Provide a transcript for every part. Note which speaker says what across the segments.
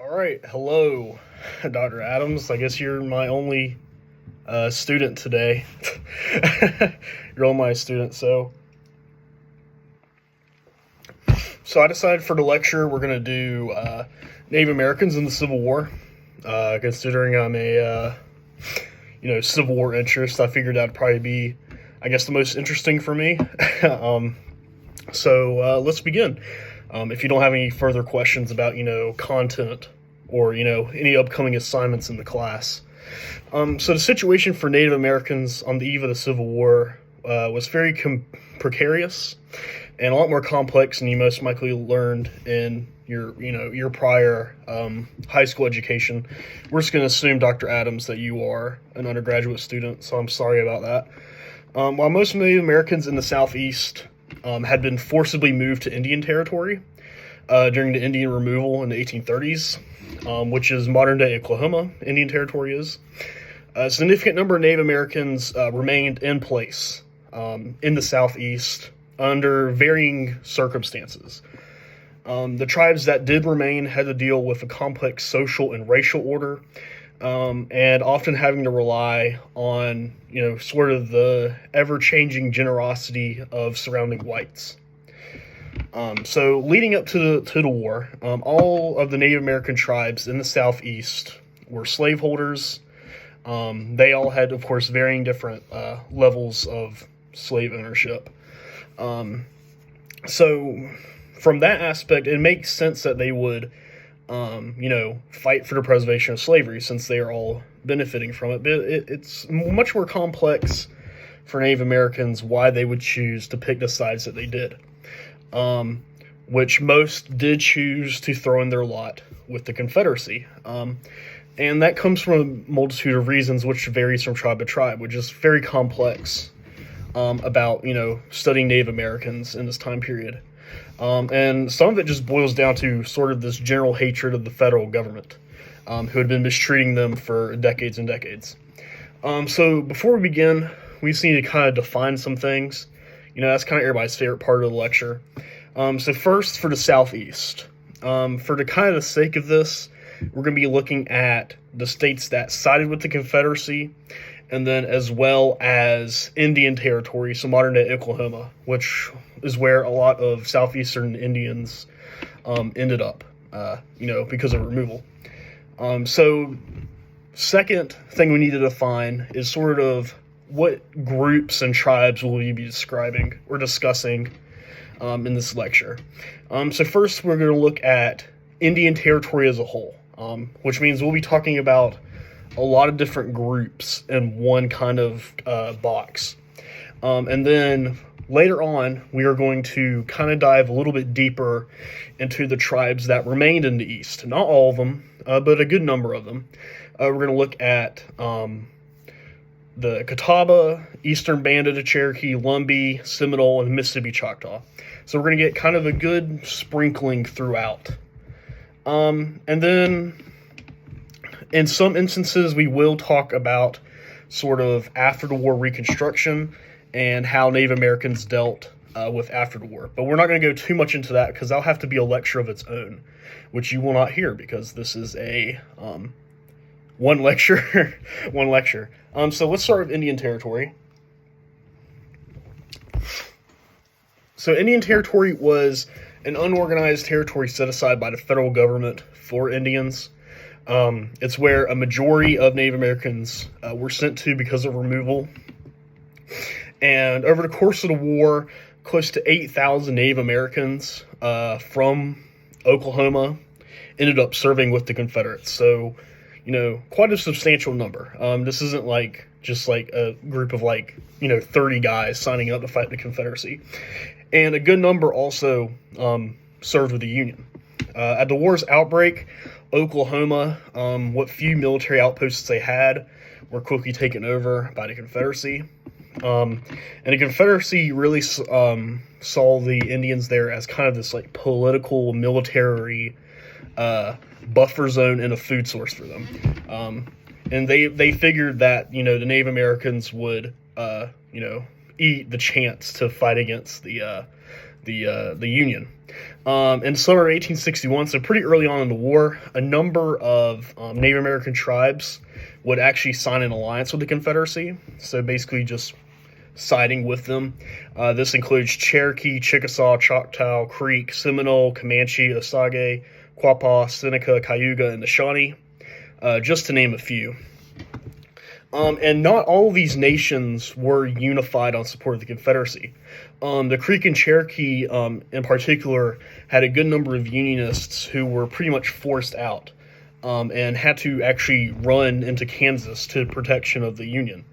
Speaker 1: All right, hello, Dr. Adams. I guess you're my only student today. You're all my student, so I decided for the lecture we're gonna do Native Americans in the Civil War. Considering I'm a Civil War interest, I figured that'd probably be, I guess, the most interesting for me. So let's begin. If you don't have any further questions about, content or, any upcoming assignments in the class. So the situation for Native Americans on the eve of the Civil War was very precarious and a lot more complex than you most likely learned in your prior high school education. We're just going to assume, Dr. Adams, that you are an undergraduate student, so I'm sorry about that. While most Native Americans in the Southeast had been forcibly moved to Indian Territory during the Indian removal in the 1830s, which is modern-day Oklahoma. Indian Territory is. A significant number of Native Americans remained in place in the Southeast under varying circumstances. The tribes that did remain had to deal with a complex social and racial order, and often having to rely on, sort of the ever-changing generosity of surrounding whites. So leading up to the war, all of the Native American tribes in the Southeast were slaveholders. They all had, of course, varying different levels of slave ownership. So from that aspect, it makes sense that they would, fight for the preservation of slavery, since they are all benefiting from it. But it's much more complex for Native Americans why they would choose to pick the sides that they did, which most did choose to throw in their lot with the Confederacy. And that comes from a multitude of reasons, which varies from tribe to tribe, which is very complex about, studying Native Americans in this time period. And some of it just boils down to sort of this general hatred of the federal government, who had been mistreating them for decades and decades. So before we begin, we just need to kind of define some things. That's kind of everybody's favorite part of the lecture. So first, for the Southeast. For the kind of the sake of this, we're going to be looking at the states that sided with the Confederacy, and then as well as Indian Territory, so modern-day Oklahoma, which is where a lot of southeastern Indians ended up, because of removal. So second thing we need to define is sort of what groups and tribes will we be describing or discussing in this lecture. So first, we're going to look at Indian Territory as a whole, which means we'll be talking about a lot of different groups in one kind of box. And then later on, we are going to kind of dive a little bit deeper into the tribes that remained in the East. Not all of them, but a good number of them. We're going to look at the Catawba, Eastern Band of the Cherokee, Lumbee, Seminole, and Mississippi Choctaw. So we're going to get kind of a good sprinkling throughout. And then in some instances, we will talk about sort of after the war Reconstruction and how Native Americans dealt with after the war. But we're not going to go too much into that because that'll have to be a lecture of its own, which you will not hear because this is a one lecture. One lecture. So let's start with Indian Territory. So Indian Territory was an unorganized territory set aside by the federal government for Indians. It's where a majority of Native Americans were sent to because of removal. And over the course of the war, close to 8,000 Native Americans from Oklahoma ended up serving with the Confederates. So, quite a substantial number. This isn't just a group of 30 guys signing up to fight the Confederacy. And a good number also served with the Union. At the war's outbreak, Oklahoma, what few military outposts they had, were quickly taken over by the Confederacy. And the Confederacy really saw the Indians there as kind of this political, military buffer zone and a food source for them. And they figured that, the Native Americans would, eat the chance to fight against the the Union. In summer of 1861, so pretty early on in the war, a number of Native American tribes would actually sign an alliance with the Confederacy. So basically just siding with them. This includes Cherokee, Chickasaw, Choctaw, Creek, Seminole, Comanche, Osage, Quapaw, Seneca, Cayuga, and the Shawnee, just to name a few. And not all of these nations were unified on support of the Confederacy. The Creek and Cherokee, in particular, had a good number of Unionists who were pretty much forced out and had to actually run into Kansas to protection of the Union.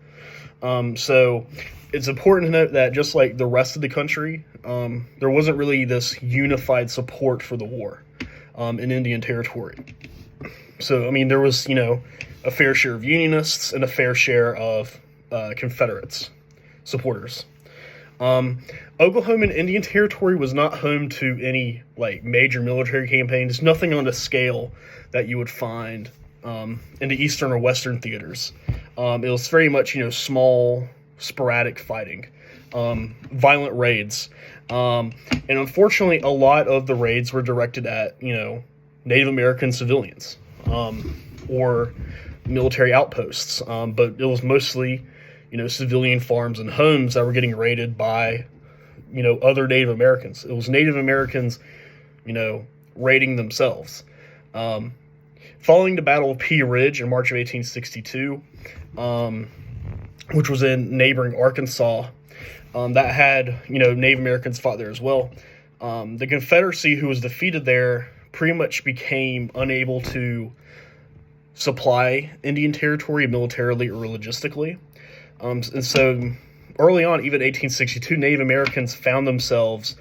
Speaker 1: So it's important to note that just like the rest of the country, there wasn't really this unified support for the war in Indian Territory. So, I mean, there was, a fair share of Unionists and a fair share of Confederates supporters. Oklahoman Indian Territory was not home to any major military campaigns, nothing on a scale that you would find in the Eastern or Western theaters. It was very much, small, sporadic fighting, violent raids. And unfortunately, a lot of the raids were directed at, Native American civilians or military outposts. But it was mostly, civilian farms and homes that were getting raided by, other Native Americans. It was Native Americans, raiding themselves. Following the Battle of Pea Ridge in March of 1862, which was in neighboring Arkansas, that had, Native Americans fought there as well. The Confederacy, who was defeated there, pretty much became unable to supply Indian Territory militarily or logistically. And so early on, even 1862, Native Americans found themselves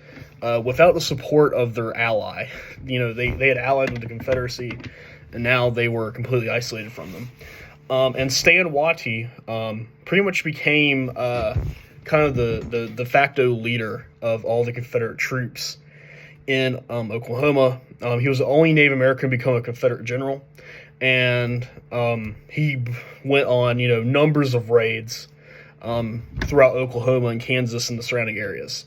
Speaker 1: without the support of their ally. They had allied with the Confederacy, and now they were completely isolated from them. And Stan Watty pretty much became kind of the de facto leader of all the Confederate troops in Oklahoma. He was the only Native American to become a Confederate general, and he went on, numbers of raids throughout Oklahoma and Kansas and the surrounding areas.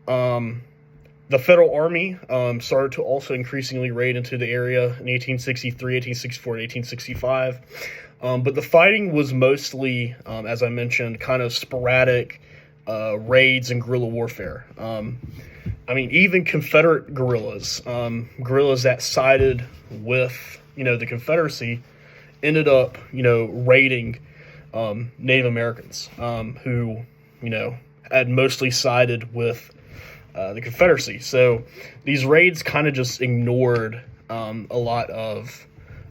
Speaker 1: The Federal Army started to also increasingly raid into the area in 1863, 1864, and 1865. But the fighting was mostly, as I mentioned, kind of sporadic raids and guerrilla warfare. Even Confederate guerrillas, guerrillas that sided with, the Confederacy, ended up, raiding Native Americans who, had mostly sided with the Confederacy. So these raids kind of just ignored a lot of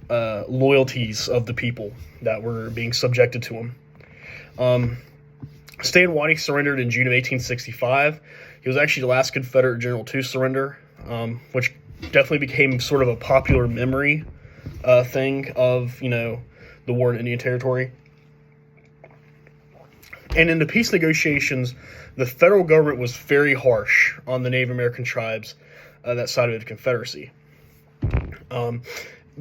Speaker 1: loyalties of the people that were being subjected to them. Stan Watty surrendered in June of 1865. He was actually the last Confederate general to surrender, which definitely became sort of a popular memory thing of, the war in Indian Territory. And in the peace negotiations, the federal government was very harsh on the Native American tribes that sided with the Confederacy.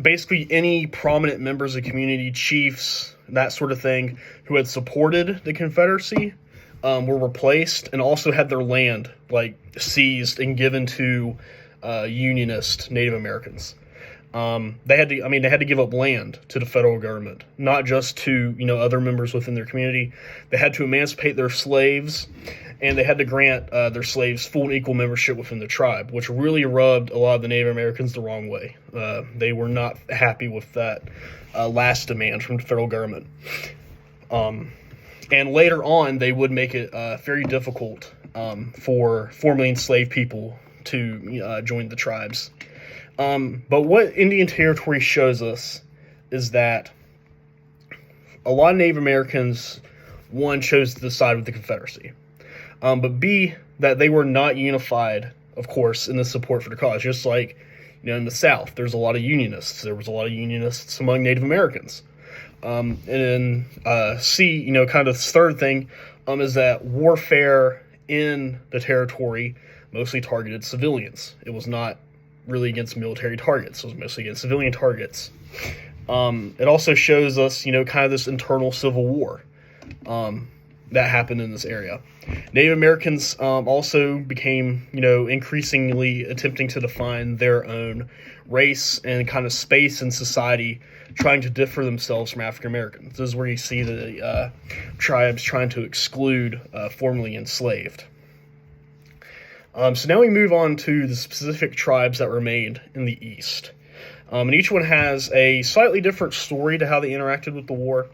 Speaker 1: Basically, any prominent members of the community, chiefs, that sort of thing, who had supported the Confederacy were replaced and also had their land seized and given to Unionist Native Americans. They had to give up land to the federal government, not just to, other members within their community. They had to emancipate their slaves, and they had to grant their slaves full and equal membership within the tribe, which really rubbed a lot of the Native Americans the wrong way. They were not happy with that last demand from the federal government. And later on, they would make it very difficult for formerly enslaved people to join the tribes. But what Indian Territory shows us is that a lot of Native Americans, one, chose to side with the Confederacy, but B, that they were not unified, of course, in the support for the cause. Just like, in the South, there's a lot of Unionists. There was a lot of Unionists among Native Americans. And then C, kind of the third thing is that warfare in the territory mostly targeted civilians. It was not really against military targets. It was mostly against civilian targets. It also shows us, kind of this internal civil war. that happened in this area. Native Americans also became, increasingly attempting to define their own race and kind of space in society, trying to differ themselves from African Americans. This is where you see the tribes trying to exclude formerly enslaved. So now we move on to the specific tribes that remained in the East. And each one has a slightly different story to how they interacted with the war.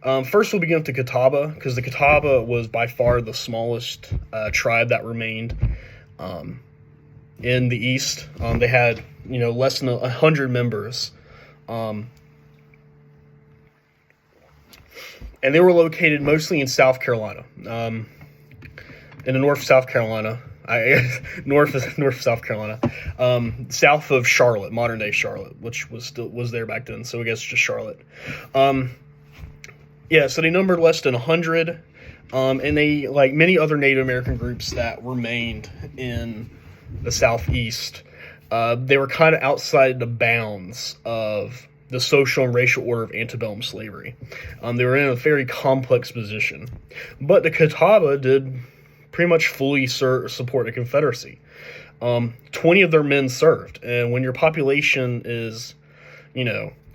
Speaker 1: First, we'll begin with the Catawba, because the Catawba was by far the smallest tribe that remained in the East. They had, less than 100 members. And they were located mostly in South Carolina, in the north of South Carolina. North of South Carolina, south of Charlotte, modern day Charlotte, which was there back then. So I guess just Charlotte. So they numbered less than 100, and they, like many other Native American groups that remained in the Southeast, they were kind of outside the bounds of the social and racial order of antebellum slavery. They were in a very complex position, but the Catawba did pretty much fully support the Confederacy. 20 of their men served, and when your population is,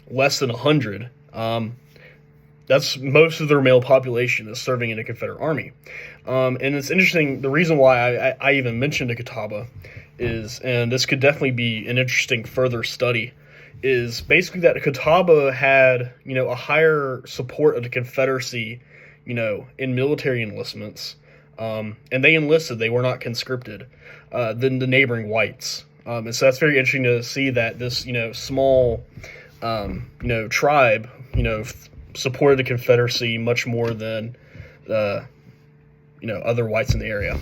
Speaker 1: less than 100, that's most of their male population is serving in the Confederate Army. And it's interesting, the reason why I even mentioned the Catawba is, and this could definitely be an interesting further study, is basically that the Catawba had, a higher support of the Confederacy, in military enlistments. And they enlisted, they were not conscripted, than the neighboring whites. And so that's very interesting to see that this, small, tribe, supported the Confederacy much more than, other whites in the area.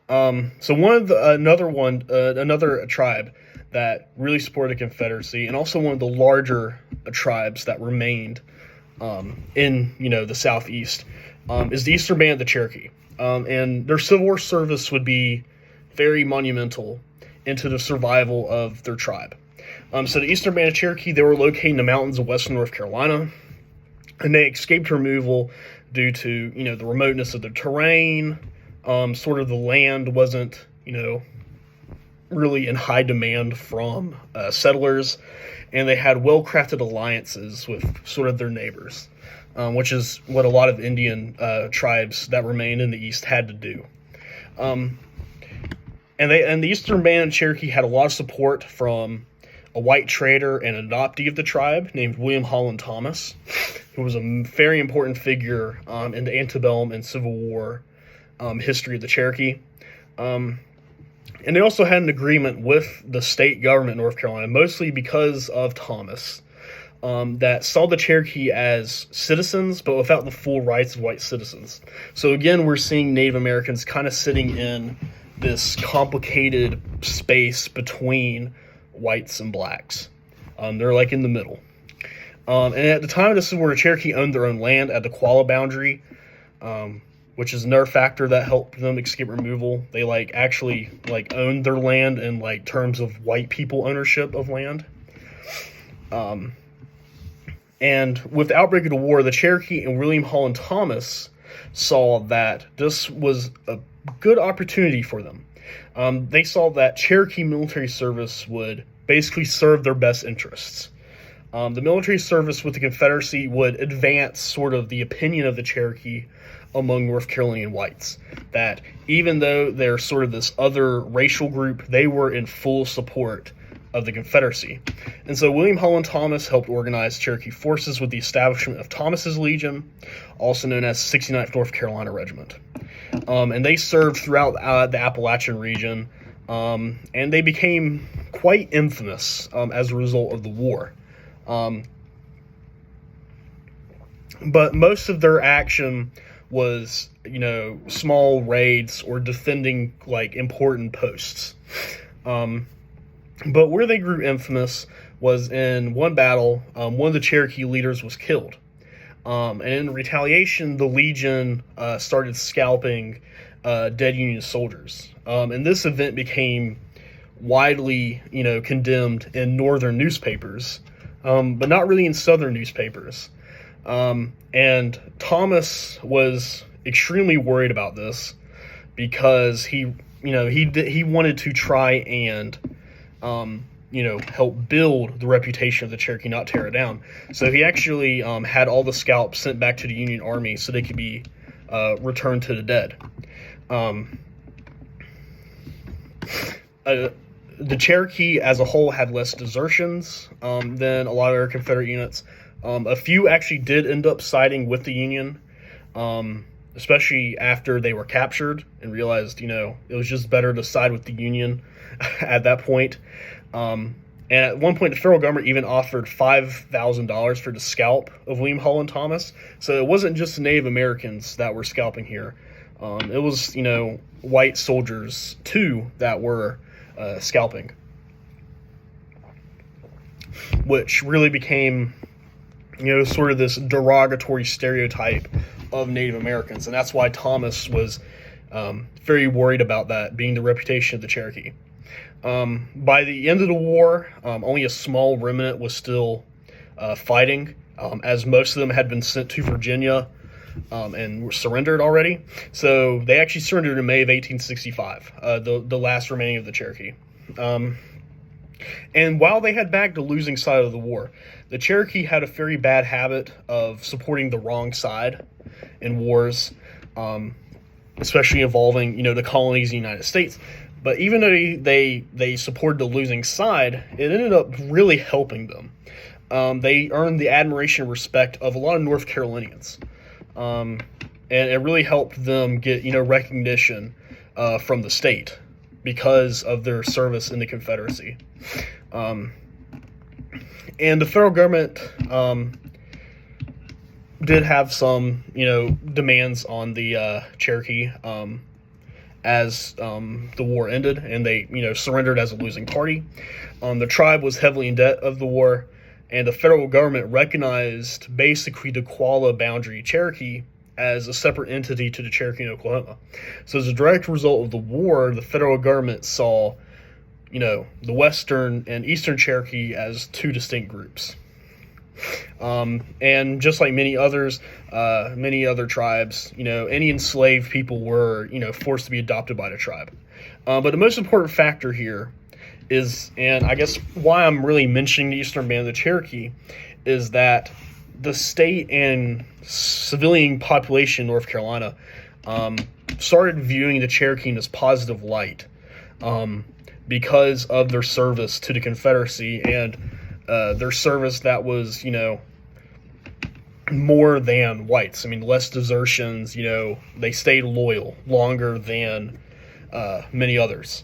Speaker 1: So another tribe that really supported the Confederacy, and also one of the larger tribes that remained, in, the Southeast, is the Eastern Band of the Cherokee. And their Civil War service would be very monumental into the survival of their tribe. So the Eastern Band of Cherokee, they were located in the mountains of western North Carolina, and they escaped removal due to, the remoteness of the terrain. Sort of the land wasn't, really in high demand from settlers, and they had well-crafted alliances with sort of their neighbors. Which is what a lot of Indian tribes that remained in the East had to do. And the Eastern Band of Cherokee had a lot of support from a white trader and adoptee of the tribe named William Holland Thomas, who was a very important figure in the antebellum and Civil War history of the Cherokee. And they also had an agreement with the state government of North Carolina, mostly because of Thomas, that saw the Cherokee as citizens, but without the full rights of white citizens. So again, we're seeing Native Americans kind of sitting in this complicated space between whites and blacks. They're like in the middle. And at the time of this is where the Cherokee owned their own land at the Qualla boundary, which is another factor that helped them escape removal. They actually owned their land in terms of white people ownership of land. And with the outbreak of the war, the Cherokee and William Holland Thomas saw that this was a good opportunity for them. They saw that Cherokee military service would basically serve their best interests. The military service with the Confederacy would advance sort of the opinion of the Cherokee among North Carolinian whites, that even though they're sort of this other racial group, they were in full support of the Confederacy. And so William Holland Thomas helped organize Cherokee forces with the establishment of Thomas's Legion, also known as 69th North Carolina Regiment. And they served throughout the Appalachian region, and they became quite infamous as a result of the war. But most of their action was, small raids or defending important posts. But where they grew infamous was in one battle. One of the Cherokee leaders was killed. And in retaliation, the Legion started scalping dead Union soldiers. And this event became widely, condemned in northern newspapers, but not really in southern newspapers. And Thomas was extremely worried about this because he wanted to try and help build the reputation of the Cherokee, not tear it down. So he actually had all the scalps sent back to the Union Army so they could be returned to the dead. The Cherokee as a whole had less desertions than a lot of their Confederate units. A few actually did end up siding with the Union, especially after they were captured and realized, it was just better to side with the Union at that point. And at one point, the federal government even offered $5,000 for the scalp of William Holland Thomas. So it wasn't just Native Americans that were scalping here. It was, white soldiers, too, that were scalping, which really became, sort of this derogatory stereotype of Native Americans. And that's why Thomas was very worried about that being the reputation of the Cherokee. By the end of the war, only a small remnant was still fighting, as most of them had been sent to Virginia and were surrendered already. So they actually surrendered in May of 1865, the last remaining of the Cherokee. And while they had backed the losing side of the war, the Cherokee had a very bad habit of supporting the wrong side in wars, especially involving, the colonies in the United States. But even though they supported the losing side, it ended up really helping them. They earned the admiration and respect of a lot of North Carolinians. And it really helped them get, recognition from the state because of their service in the Confederacy. And the federal government did have some, demands on the Cherokee as the war ended, and they, surrendered as a losing party. The tribe was heavily in debt of the war, and the federal government recognized basically the Qualla boundary Cherokee as a separate entity to the Cherokee in Oklahoma. So as a direct result of the war, the federal government saw, the Western and Eastern Cherokee as two distinct groups. And just like many other tribes, any enslaved people were, forced to be adopted by the tribe. But the most important factor here is, and I guess why I'm really mentioning the Eastern Band of the Cherokee, is that the state and civilian population in North Carolina started viewing the Cherokee in this positive light because of their service to the Confederacy and their service that was, more than whites. I mean, less desertions, they stayed loyal longer than many others.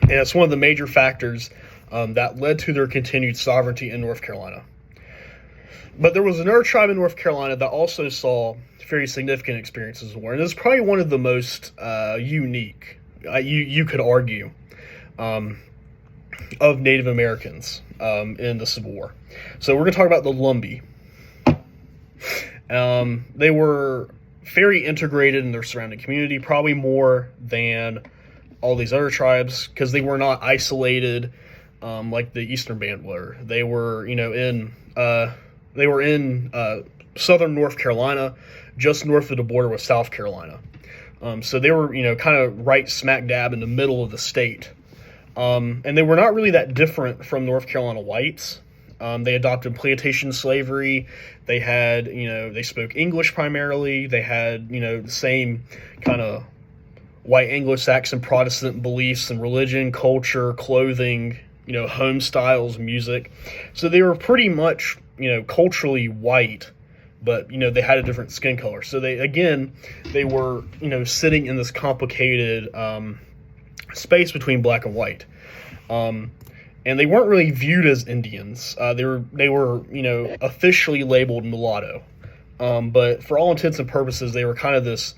Speaker 1: And it's one of the major factors that led to their continued sovereignty in North Carolina. But there was another tribe in North Carolina that also saw very significant experiences of war, and it's probably one of the most unique, you could argue, of Native Americans in the Civil War. So we're going to talk about the Lumbee. They were very integrated in their surrounding community, probably more than all these other tribes, because they were not isolated like the Eastern Band were. They were, in southern North Carolina, just north of the border with South Carolina. So they were, kind of right smack dab in the middle of the state. And they were not really that different from North Carolina whites. They adopted plantation slavery. They had, they spoke English primarily. They had, the same kind of white Anglo-Saxon Protestant beliefs and religion, culture, clothing, home styles, music. So they were pretty much, culturally white, but, they had a different skin color. So they were, sitting in this complicated space between black and white. And they weren't really viewed as Indians. They were officially labeled mulatto. But for all intents and purposes, they were kind of this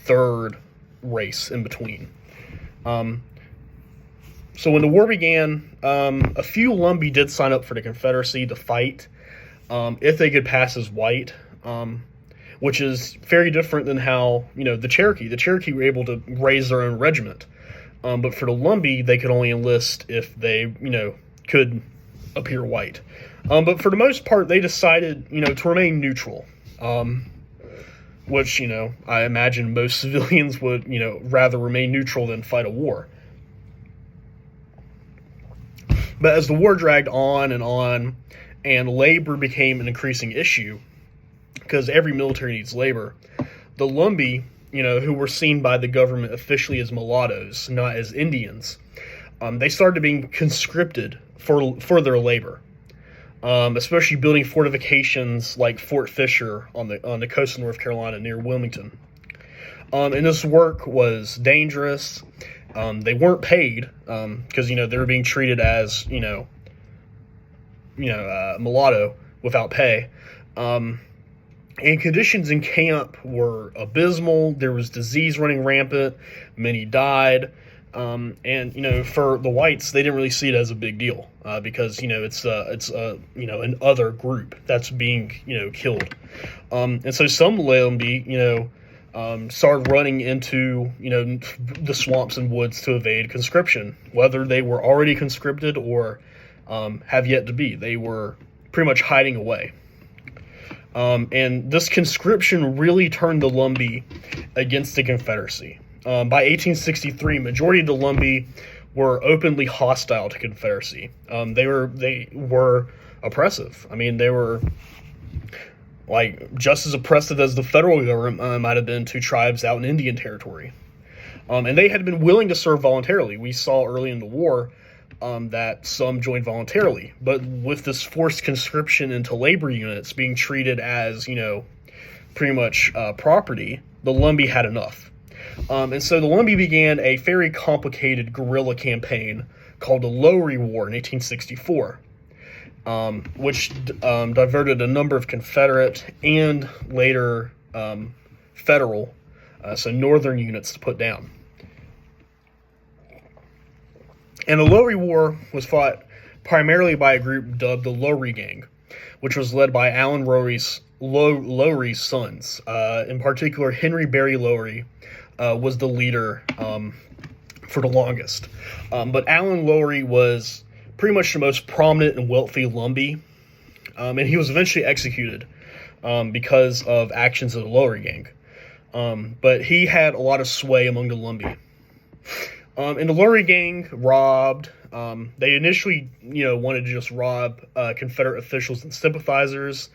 Speaker 1: third race in between. So when the war began, a few Lumbee did sign up for the Confederacy to fight if they could pass as white, which is very different than how, the Cherokee were able to raise their own regiment. But for the Lumbee, they could only enlist if they, could appear white. But for the most part, they decided, to remain neutral. Which, I imagine most civilians would, rather remain neutral than fight a war. But as the war dragged on, and labor became an increasing issue, because every military needs labor, the Lumbee, who were seen by the government officially as mulattoes, not as Indians, they started being conscripted for their labor, especially building fortifications like Fort Fisher on the coast of North Carolina near Wilmington. And this work was dangerous. They weren't paid because they were being treated as mulatto without pay. And conditions in camp were abysmal. There was disease running rampant. Many died. And for the whites, they didn't really see it as a big deal because it's an other group that's being killed. And so some Lumbee started running into the swamps and woods to evade conscription, whether they were already conscripted or have yet to be. They were pretty much hiding away. And this conscription really turned the Lumbee against the Confederacy. By 1863, majority of the Lumbee were openly hostile to Confederacy. They were oppressive. I mean, they were just as oppressive as the federal government might have been to tribes out in Indian Territory. And they had been willing to serve voluntarily. We saw early in the war that some joined voluntarily, but with this forced conscription into labor units being treated as, pretty much property, the Lumbee had enough. And so the Lumbee began a very complicated guerrilla campaign called the Lowry War in 1864, which diverted a number of Confederate and later Federal, so Northern units to put down. And the Lowry War was fought primarily by a group dubbed the Lowry Gang, which was led by Allen Lowry's sons. In particular, Henry Berry Lowry was the leader for the longest. But Allen Lowry was pretty much the most prominent and wealthy Lumbee, and he was eventually executed because of actions of the Lowry Gang. But he had a lot of sway among the Lumbee. And the Lowry Gang robbed. They initially, wanted to just rob Confederate officials and sympathizers.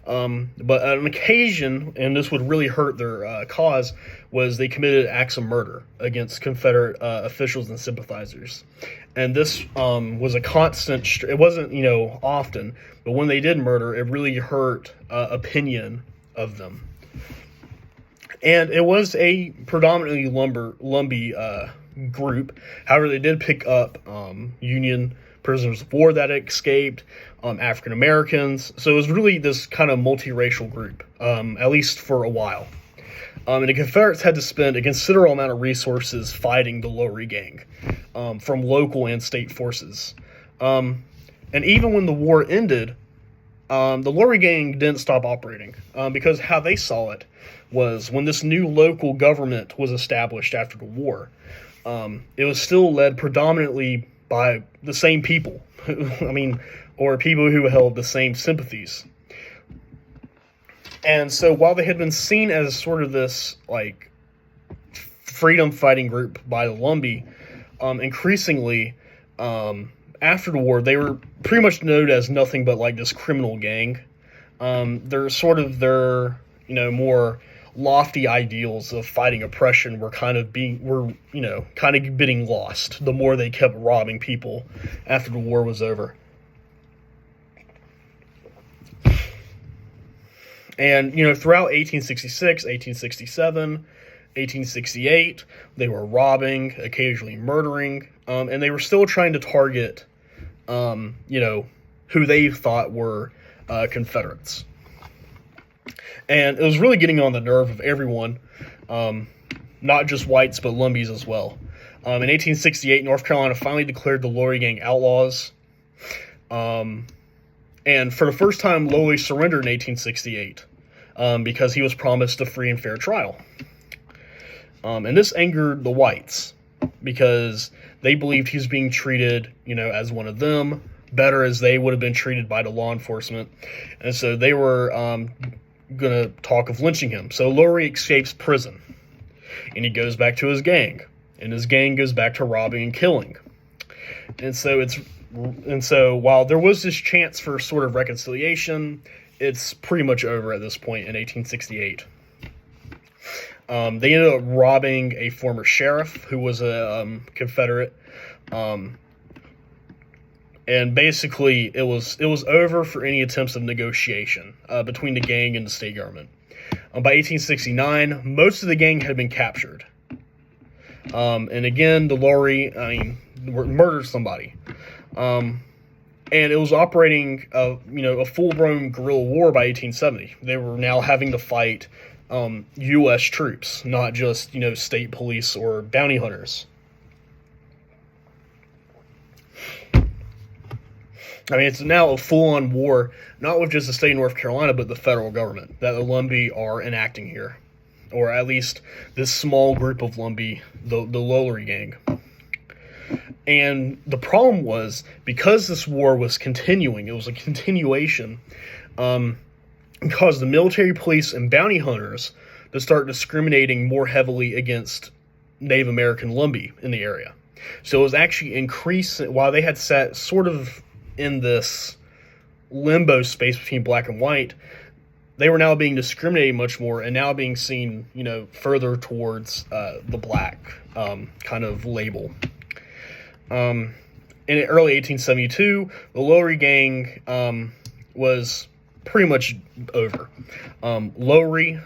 Speaker 1: But on occasion, and this would really hurt their cause, was they committed acts of murder against Confederate officials and sympathizers. And this was a constant. It wasn't, often, but when they did murder, it really hurt opinion of them. And it was a predominantly Lumbee group. However, they did pick up Union prisoners of war that escaped, African Americans. So it was really this kind of multiracial group, at least for a while. And the Confederates had to spend a considerable amount of resources fighting the Lowry Gang from local and state forces. And even when the war ended, the Lowry Gang didn't stop operating because how they saw it was when this new local government was established after the war, it was still led predominantly by the same people, or people who held the same sympathies. And so while they had been seen as sort of this, freedom fighting group by the Lumbee, increasingly, after the war, they were pretty much known as nothing but, this criminal gang. They're sort of their, more lofty ideals of fighting oppression were kind of getting lost the more they kept robbing people after the war was over. And, throughout 1866, 1867, 1868, they were robbing, occasionally murdering, and they were still trying to target, who they thought were Confederates. And it was really getting on the nerve of everyone, not just whites, but Lumbees as well. In 1868, North Carolina finally declared the Lowry Gang outlaws. And for the first time, Lowry surrendered in 1868 because he was promised a free and fair trial. And this angered the whites because they believed he was being treated, as one of them, better as they would have been treated by the law enforcement. And so they were going to talk of lynching him. So Lowry escapes prison, and he goes back to his gang, and his gang goes back to robbing and killing. And so while there was this chance for sort of reconciliation, it's pretty much over at this point in 1868. They ended up robbing a former sheriff who was a Confederate, and basically it was over for any attempts of negotiation between the gang and the state government. By 1869, most of the gang had been captured. And again, the Lowry, murdered somebody. And it was operating, a full-blown guerrilla war by 1870. They were now having to fight U.S. troops, not just, state police or bounty hunters. It's now a full-on war, not with just the state of North Carolina, but the federal government that the Lumbee are enacting here. Or at least this small group of Lumbee, the Lowry gang. And the problem was, because this war was continuing, it was a continuation, it caused the military, police, and bounty hunters to start discriminating more heavily against Native American Lumbee in the area. So it was actually increasing, while they had sat sort of in this limbo space between black and white, they were now being discriminated much more and now being seen, further towards the black kind of label. In early 1872, the Lowry gang was pretty much over. Lowry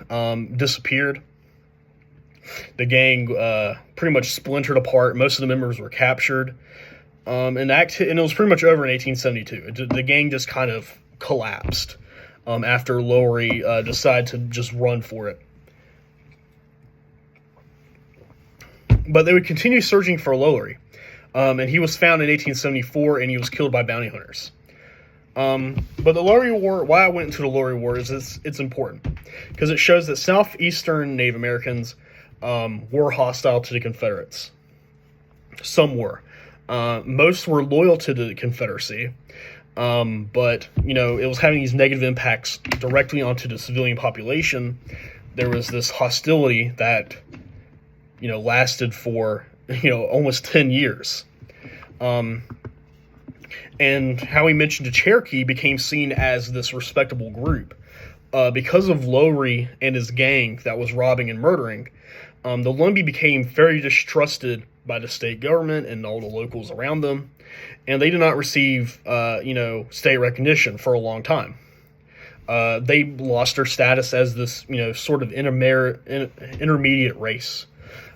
Speaker 1: disappeared. The gang pretty much splintered apart. Most of the members were captured. And it was pretty much over in 1872. The gang just kind of collapsed after Lowry decided to just run for it. But they would continue searching for Lowry. And he was found in 1874, and he was killed by bounty hunters. But the Lowry War, why I went into the Lowry War is it's important. Because it shows that southeastern Native Americans were hostile to the Confederates. Some were. Most were loyal to the Confederacy. But, it was having these negative impacts directly onto the civilian population. There was this hostility that, lasted for, almost 10 years. And how he mentioned the Cherokee became seen as this respectable group. Because of Lowry and his gang that was robbing and murdering, the Lumbee became very distrusted by the state government and all the locals around them. And they did not receive, state recognition for a long time. They lost their status as this, sort of intermediate race,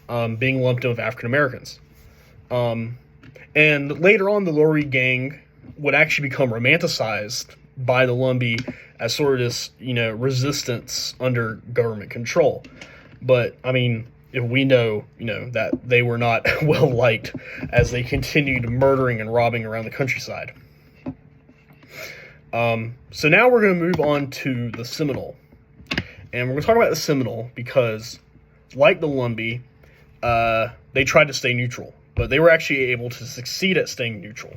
Speaker 1: being lumped in with African Americans. And later on, the Lowry gang would actually become romanticized by the Lumbee as sort of this, resistance under government control. But, if we know, that they were not well liked as they continued murdering and robbing around the countryside. So now we're going to move on to the Seminole. And we're going to talk about the Seminole because, like the Lumbee, they tried to stay neutral, but they were actually able to succeed at staying neutral.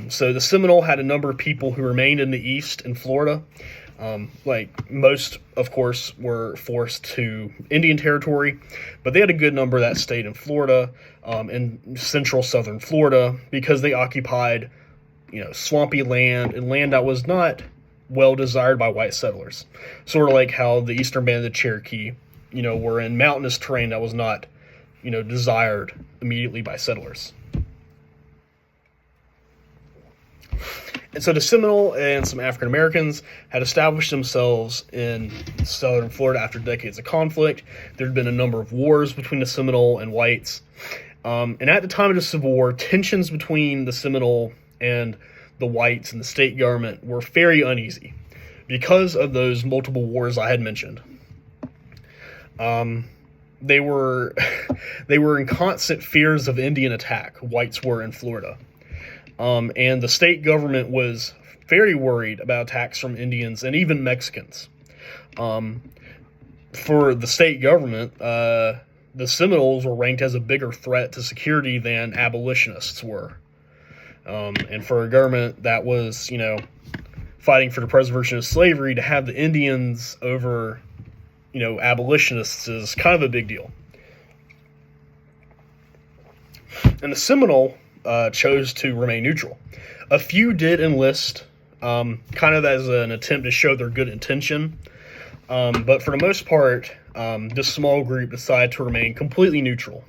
Speaker 1: So the Seminole had a number of people who remained in the East in Florida. Like most, of course, were forced to Indian Territory, but they had a good number that stayed in Florida, in central southern Florida, because they occupied, swampy land and land that was not well desired by white settlers. Sort of like how the eastern band of the Cherokee, were in mountainous terrain that was not, desired immediately by settlers. And so the Seminole and some African Americans had established themselves in southern Florida after decades of conflict. There had been a number of wars between the Seminole and whites. And at the time of the Civil War, tensions between the Seminole and the whites and the state government were very uneasy because of those multiple wars I had mentioned. They were in constant fears of Indian attack. Whites were in Florida. And the state government was very worried about attacks from Indians and even Mexicans. For the state government, the Seminoles were ranked as a bigger threat to security than abolitionists were. And for a government that was, fighting for the preservation of slavery, to have the Indians over, abolitionists is kind of a big deal. And the Seminole chose to remain neutral. A few did enlist, kind of as an attempt to show their good intention. But for the most part, this small group decided to remain completely neutral.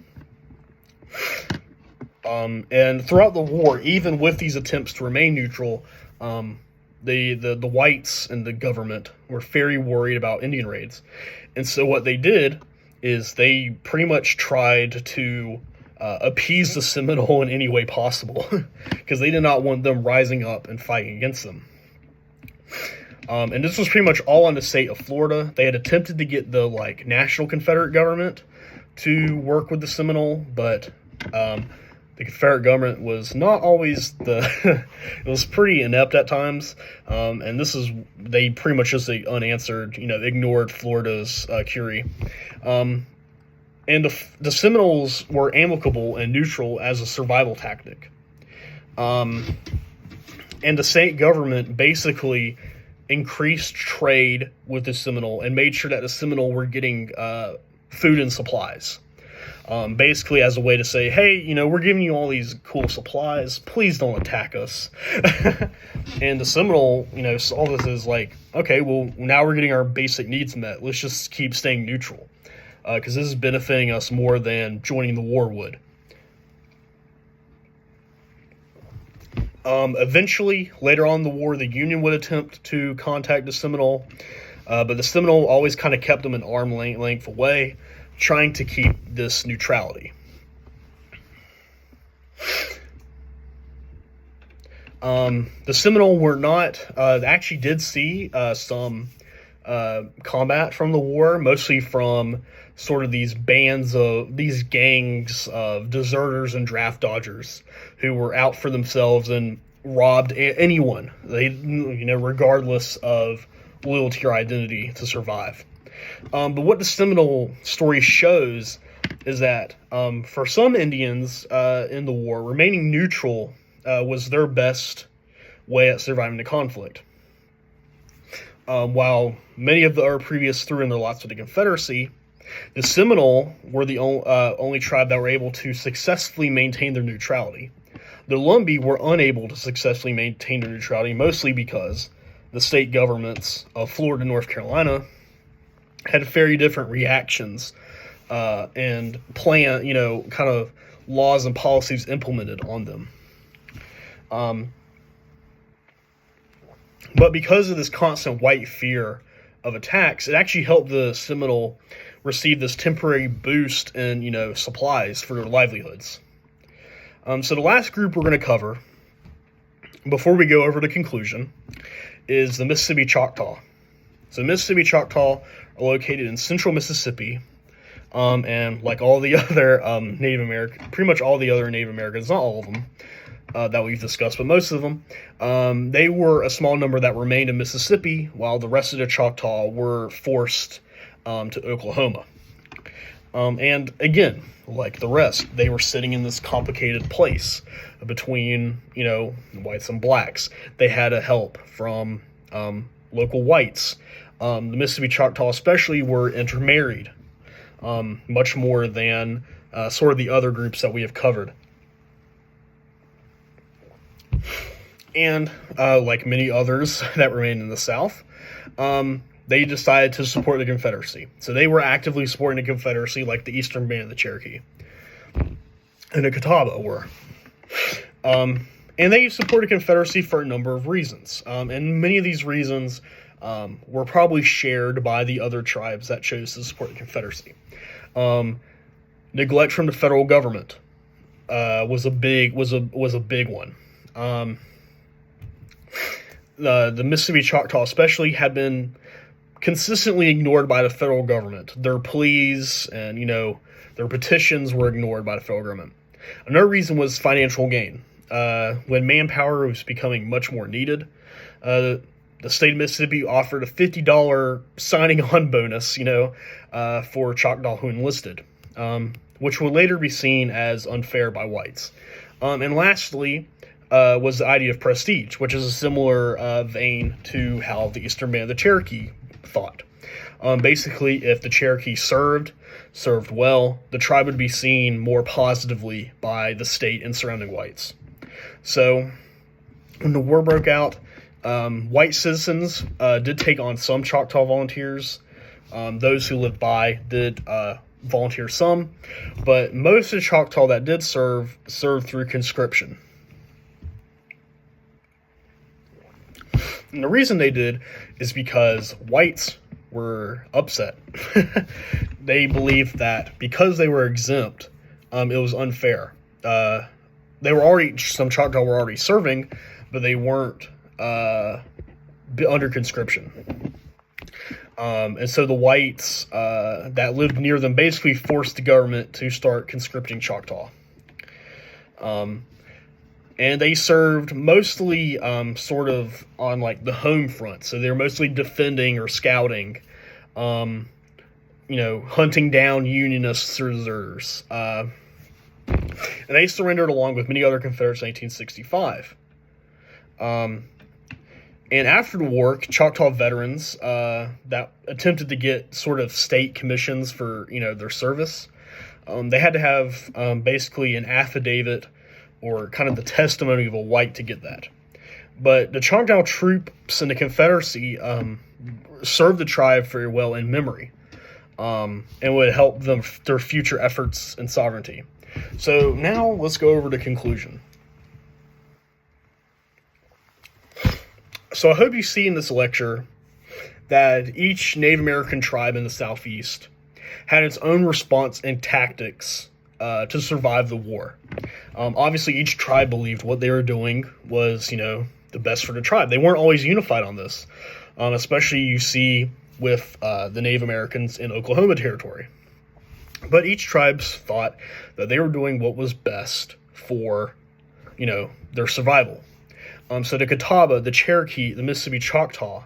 Speaker 1: And throughout the war, even with these attempts to remain neutral, the whites and the government were very worried about Indian raids. And so what they did is they pretty much tried to appease the Seminole in any way possible, because they did not want them rising up and fighting against them. And this was pretty much all on the state of Florida. They had attempted to get the national Confederate government to work with the Seminole, but the Confederate government was not always it was pretty inept at times. And they pretty much just unanswered, ignored Florida's query. And the Seminoles were amicable and neutral as a survival tactic. And the state government basically increased trade with the Seminole and made sure that the Seminole were getting food and supplies. Basically as a way to say, hey, we're giving you all these cool supplies. Please don't attack us. And the Seminole, saw this as okay, well, now we're getting our basic needs met. Let's just keep staying neutral, because this is benefiting us more than joining the war would. Eventually, later on in the war, the Union would attempt to contact the Seminole, but the Seminole always kind of kept them an arm's length away, trying to keep this neutrality. The Seminole were not, actually did see some combat from the war, mostly from sort of these gangs of deserters and draft dodgers who were out for themselves and robbed anyone, regardless of loyalty or identity, to survive. But what the Seminole story shows is that for some Indians in the war, remaining neutral was their best way at surviving the conflict. While many of our previous threw in their lots with the Confederacy, the Seminole were the only tribe that were able to successfully maintain their neutrality. The Lumbee were unable to successfully maintain their neutrality, mostly because the state governments of Florida and North Carolina had very different reactions and kind of laws and policies implemented on them. But because of this constant white fear of attacks, it actually helped the Seminole receive this temporary boost in, supplies for their livelihoods. So the last group we're going to cover, before we go over to conclusion, is the Mississippi Choctaw. So the Mississippi Choctaw are located in central Mississippi, and like all the other Native American, pretty much all the other Native Americans, not all of them that we've discussed, but most of them, they were a small number that remained in Mississippi, while the rest of the Choctaw were forced to Oklahoma. And again, like the rest, they were sitting in this complicated place between, whites and blacks. They had help from local whites. The Mississippi Choctaw especially were intermarried, much more than sort of the other groups that we have covered. And like many others that remained in the South, they decided to support the Confederacy. So they were actively supporting the Confederacy, like the Eastern Band of the Cherokee and the Catawba were. And they supported Confederacy for a number of reasons. And many of these reasons were probably shared by the other tribes that chose to support the Confederacy. Neglect from the federal government was a big one. The Mississippi Choctaw especially had been consistently ignored by the federal government. Their pleas and, their petitions were ignored by the federal government. Another reason was financial gain. When manpower was becoming much more needed, the state of Mississippi offered a $50 signing on bonus, for Choctaw who enlisted, which would later be seen as unfair by whites. And lastly, was the idea of prestige, which is a similar vein to how the Eastern Band of the Cherokee thought. Basically, if the Cherokee served well, the tribe would be seen more positively by the state and surrounding whites. So, when the war broke out, white citizens did take on some Choctaw volunteers. Those who lived by did volunteer some, but most of the Choctaw that did served through conscription. And the reason they did is because whites were upset. They believed that because they were exempt, it was unfair. Some Choctaw were already serving, but they weren't under conscription. And so the whites that lived near them basically forced the government to start conscripting Choctaw. And they served mostly sort of on like the home front. So they were mostly defending or scouting, hunting down Unionist deserters. And they surrendered along with many other Confederates in 1865. And after the war, Choctaw veterans that attempted to get sort of state commissions for, their service, they had to have basically an affidavit or kind of the testimony of a white to get that. But the Choctaw troops in the Confederacy served the tribe very well in memory, and would help them their future efforts in sovereignty. So now let's go over the conclusion. So I hope you see in this lecture that each Native American tribe in the Southeast had its own response and tactics to survive the war. Obviously, each tribe believed what they were doing was, the best for the tribe. They weren't always unified on this, especially you see with the Native Americans in Oklahoma Territory. But each tribe thought that they were doing what was best for, their survival. So the Catawba, the Cherokee, the Mississippi Choctaw,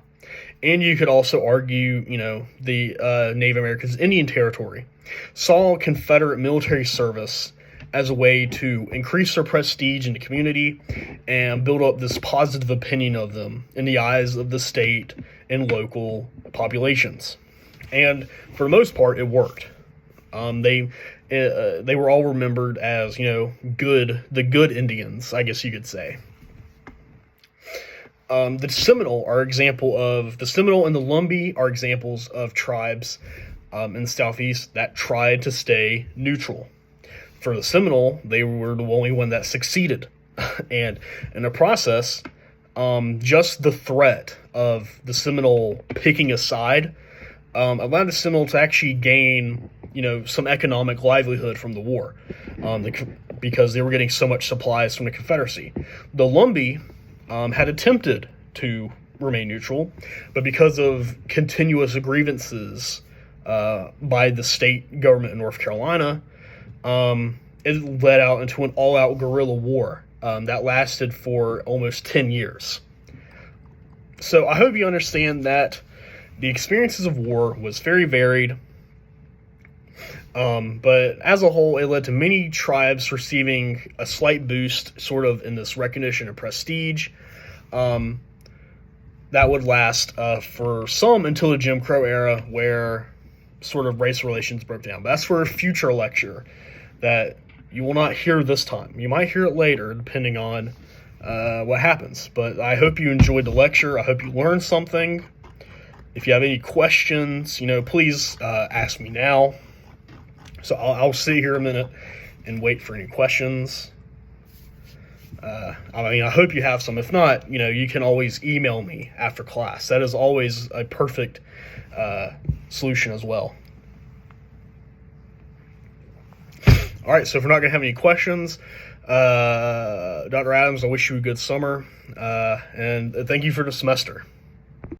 Speaker 1: and you could also argue, the Native Americans Indian Territory, saw Confederate military service as a way to increase their prestige in the community and build up this positive opinion of them in the eyes of the state and local populations. And for the most part, it worked. They were all remembered as, the good Indians, I guess you could say. The Seminole and the Lumbee are examples of tribes in the Southeast that tried to stay neutral. For the Seminole, they were the only one that succeeded. And in the process, just the threat of the Seminole picking a side allowed the Seminole to actually gain, some economic livelihood from the war, because they were getting so much supplies from the Confederacy. The Lumbee had attempted to remain neutral, but because of continuous grievances by the state government in North Carolina, it led out into an all-out guerrilla war that lasted for almost 10 years. So I hope you understand that the experiences of war was very varied, but as a whole, it led to many tribes receiving a slight boost sort of in this recognition and prestige that would last for some until the Jim Crow era, where sort of race relations broke down. But that's for a future lecture that you will not hear this time. You might hear it later, depending on what happens. But I hope you enjoyed the lecture. I hope you learned something. If you have any questions, please ask me now. So I'll sit here a minute and wait for any questions. I hope you have some. If not, you can always email me after class. That is always a perfect solution as well. All right, so if we're not going to have any questions, Dr. Adams, I wish you a good summer, and thank you for the semester.